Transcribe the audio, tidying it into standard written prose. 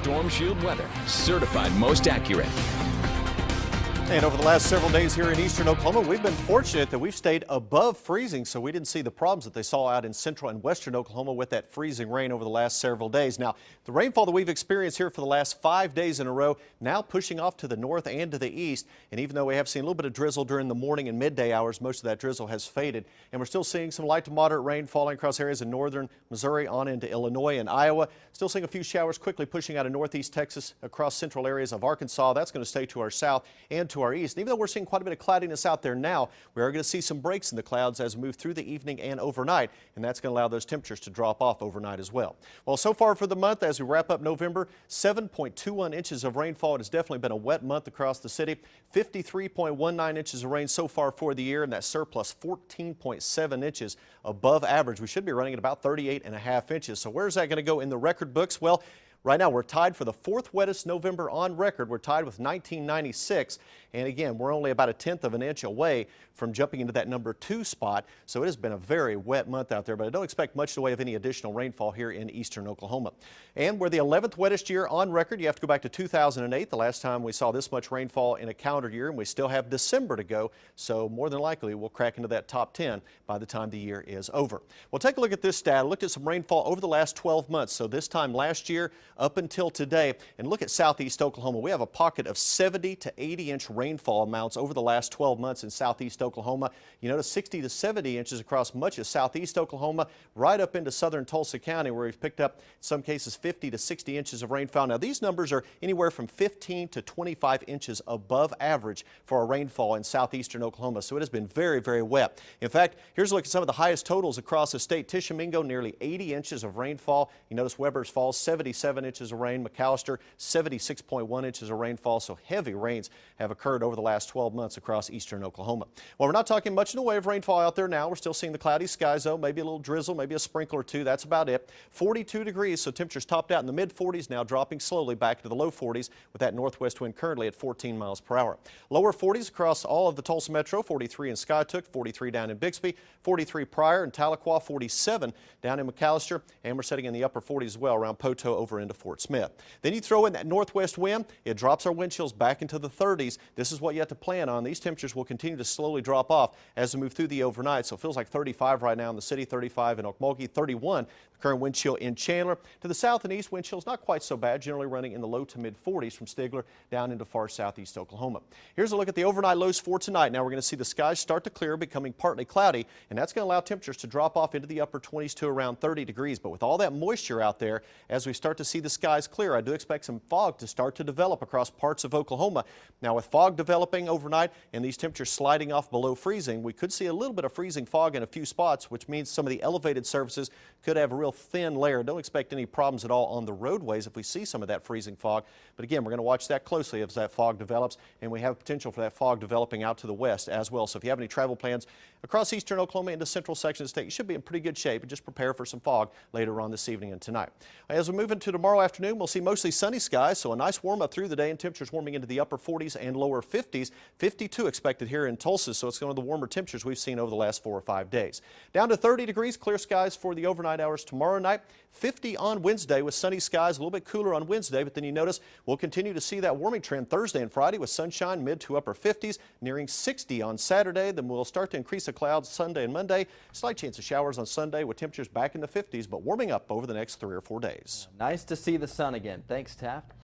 Storm Shield weather, certified most accurate. And over the last several days here in eastern Oklahoma, we've been fortunate that we've stayed above freezing, so we didn't see the problems that they saw out in central and western Oklahoma with that freezing rain over the last several days. Now, the rainfall that we've experienced here for the last 5 days in a row, now pushing off to the north and to the east. And even though we have seen a little bit of drizzle during the morning and midday hours, most of that drizzle has faded. And we're still seeing some light to moderate rain falling across areas in northern Missouri on into Illinois and Iowa. Still seeing a few showers quickly pushing out of northeast Texas across central areas of Arkansas. That's going to stay to our south and to our east. And even though we're seeing quite a bit of cloudiness out there now, we are going to see some breaks in the clouds as we move through the evening and overnight, and that's going to allow those temperatures to drop off overnight as well. Well, so far for the month, as we wrap up November, 7.21 inches of rainfall. It has definitely been a wet month across the city. 53.19 inches of rain so far for the year, and that surplus 14.7 inches above average. We should be running at about 38.5 inches. So where's that going to go in the record books? Well, right now, we're tied for the fourth wettest November on record. We're tied with 1996. And again, we're only about 1/10 of an inch away from jumping into that number 2 spot. So it has been a very wet month out there, but I don't expect much in the way of any additional rainfall here in eastern Oklahoma. And we're the 11th wettest year on record. You have to go back to 2008, the last time we saw this much rainfall in a calendar year, and we still have December to go. So more than likely, we'll crack into that top 10 by the time the year is over. Well, take a look at this stat. I looked at some rainfall over the last 12 months. So this time last year up until today, and look at southeast Oklahoma. We have a pocket of 70 to 80 inch rainfall amounts over the last 12 months in southeast Oklahoma. You notice 60 to 70 inches across much of southeast Oklahoma, right up into southern Tulsa County, where we've picked up in some cases 50 to 60 inches of rainfall. Now, these numbers are anywhere from 15 to 25 inches above average for our rainfall in southeastern Oklahoma. So it has been very, very wet. In fact, here's a look at some of the highest totals across the state. Tishomingo, nearly 80 inches of rainfall. You notice Weber's Falls, 77 inches of rain. McAllister, 76.1 inches of rainfall. So heavy rains have occurred over the last 12 months across eastern Oklahoma. Well, we're not talking much in the way of rainfall out there now. We're still seeing the cloudy skies, though. Maybe a little drizzle, maybe a sprinkle or two. That's about it. 42 degrees, so temperatures topped out in the mid-40s, now dropping slowly back to the low 40s with that northwest wind currently at 14 miles per hour. Lower 40s across all of the Tulsa metro, 43 in Skytook, 43 down in Bixby, 43 Pryor and Tahlequah, 47 down in McAllister, and we're setting in the upper 40s as well around Poteau over into Fort Smith. Then you throw in that northwest wind, it drops our wind chills back into the 30s. This is what you have to plan on. These temperatures will continue to slowly drop off as we move through the overnight. So it feels like 35 right now in the city, 35 in Okmulgee, 31 the current wind chill in Chandler. To the south and east, wind chills not quite so bad, generally running in the low to mid 40s from Stigler down into far southeast Oklahoma. Here's a look at the overnight lows for tonight. Now we're going to see the skies start to clear, becoming partly cloudy, and that's going to allow temperatures to drop off into the upper 20s to around 30 degrees. But with all that moisture out there, as we start to see the skies clear, I do expect some fog to start to develop across parts of Oklahoma. Now with fog developing overnight and these temperatures sliding off below freezing, we could see a little bit of freezing fog in a few spots, which means some of the elevated surfaces could have a real thin layer. Don't expect any problems at all on the roadways if we see some of that freezing fog. But again, we're going to watch that closely as that fog develops, and we have potential for that fog developing out to the west as well. So if you have any travel plans across eastern Oklahoma into central section of the state, you should be in pretty good shape, and just prepare for some fog later on this evening and tonight. As we move into tomorrow afternoon, we'll see mostly sunny skies, so a nice warm up through the day, and temperatures warming into the upper 40s and lower 50s. 52 expected here in Tulsa, so it's one of the warmer temperatures we've seen over the last 4 or 5 days. Down to 30 degrees, clear skies for the overnight hours tomorrow night. 50 on Wednesday with sunny skies, a little bit cooler on Wednesday, but then you notice we'll continue to see that warming trend Thursday and Friday with sunshine mid to upper 50s, nearing 60 on Saturday. Then we'll start to increase the clouds Sunday and Monday. Slight chance of showers on Sunday with temperatures back in the 50s, but warming up over the next 3 or 4 days. Nice to see the sun again. Thanks, Taft.